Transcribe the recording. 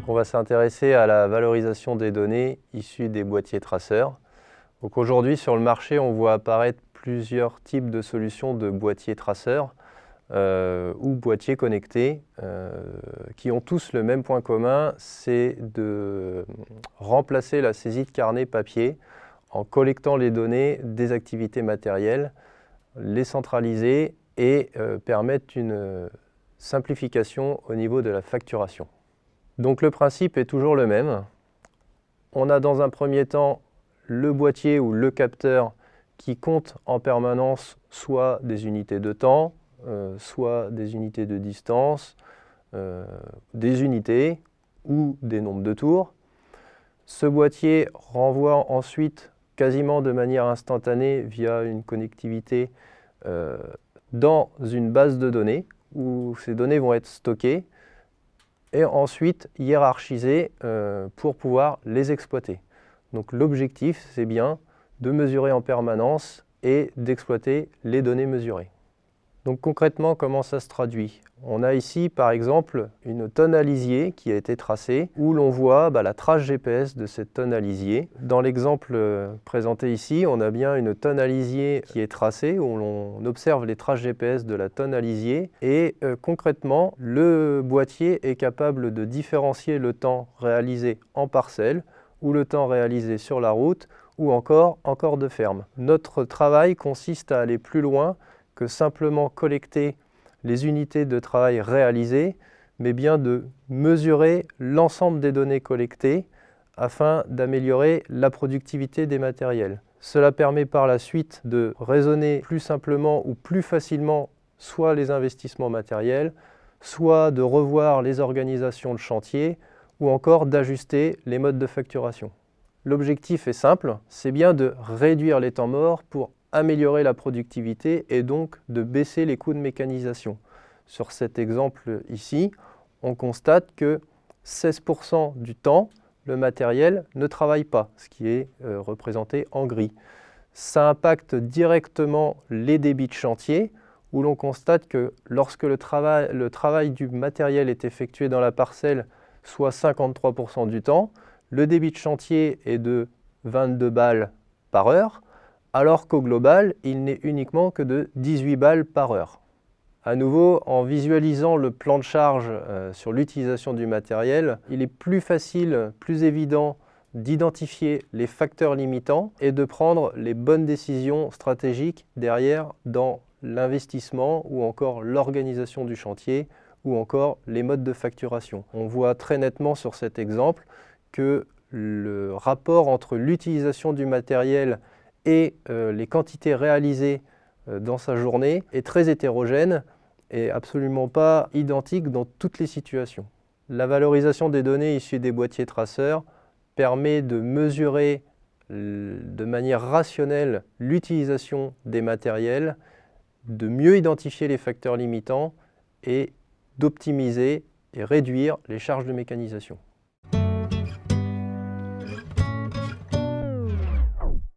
Donc on va s'intéresser à la valorisation des données issues des boîtiers traceurs. Donc aujourd'hui sur le marché, on voit apparaître plusieurs types de solutions de boîtiers traceurs ou boîtiers connectés qui ont tous le même point commun, c'est de remplacer la saisie de carnet papier en collectant les données des activités matérielles, les centraliser et permettre une simplification au niveau de la facturation. Donc le principe est toujours le même. On a dans un premier temps le boîtier ou le capteur qui compte en permanence soit des unités de temps, soit des unités de distance, des unités ou des nombres de tours. Ce boîtier renvoie ensuite quasiment de manière instantanée via une connectivité dans une base de données où ces données vont être stockées et ensuite hiérarchisées pour pouvoir les exploiter. Donc l'objectif, c'est bien de mesurer en permanence et d'exploiter les données mesurées. Donc concrètement, comment ça se traduit? On a ici par exemple une tonne à lisier qui a été tracée où l'on voit la trace GPS de cette tonne à lisier. Dans l'exemple présenté ici, on a bien une tonne à lisier qui est tracée où l'on observe les traces GPS de la tonne à lisier et concrètement, le boîtier est capable de différencier le temps réalisé en parcelle ou le temps réalisé sur la route ou encore en corps de ferme. Notre travail consiste à aller plus loin que simplement collecter les unités de travail réalisées, mais bien de mesurer l'ensemble des données collectées afin d'améliorer la productivité des matériels. Cela permet par la suite de raisonner plus simplement ou plus facilement soit les investissements matériels, soit de revoir les organisations de chantier ou encore d'ajuster les modes de facturation. L'objectif est simple, c'est bien de réduire les temps morts pour améliorer la productivité et donc de baisser les coûts de mécanisation. Sur cet exemple ici, on constate que 16% du temps, le matériel ne travaille pas, ce qui est représenté en gris. Ça impacte directement les débits de chantier, où l'on constate que lorsque le travail du matériel est effectué dans la parcelle, soit 53% du temps, le débit de chantier est de 22 balles par heure, alors qu'au global, il n'est uniquement que de 18 balles par heure. À nouveau, en visualisant le plan de charge sur l'utilisation du matériel, il est plus facile, plus évident d'identifier les facteurs limitants et de prendre les bonnes décisions stratégiques derrière dans l'investissement ou encore l'organisation du chantier ou encore les modes de facturation. On voit très nettement sur cet exemple que le rapport entre l'utilisation du matériel et les quantités réalisées dans sa journée est très hétérogène et absolument pas identique dans toutes les situations. La valorisation des données issues des boîtiers traceurs permet de mesurer de manière rationnelle l'utilisation des matériels, de mieux identifier les facteurs limitants et d'optimiser et réduire les charges de mécanisation.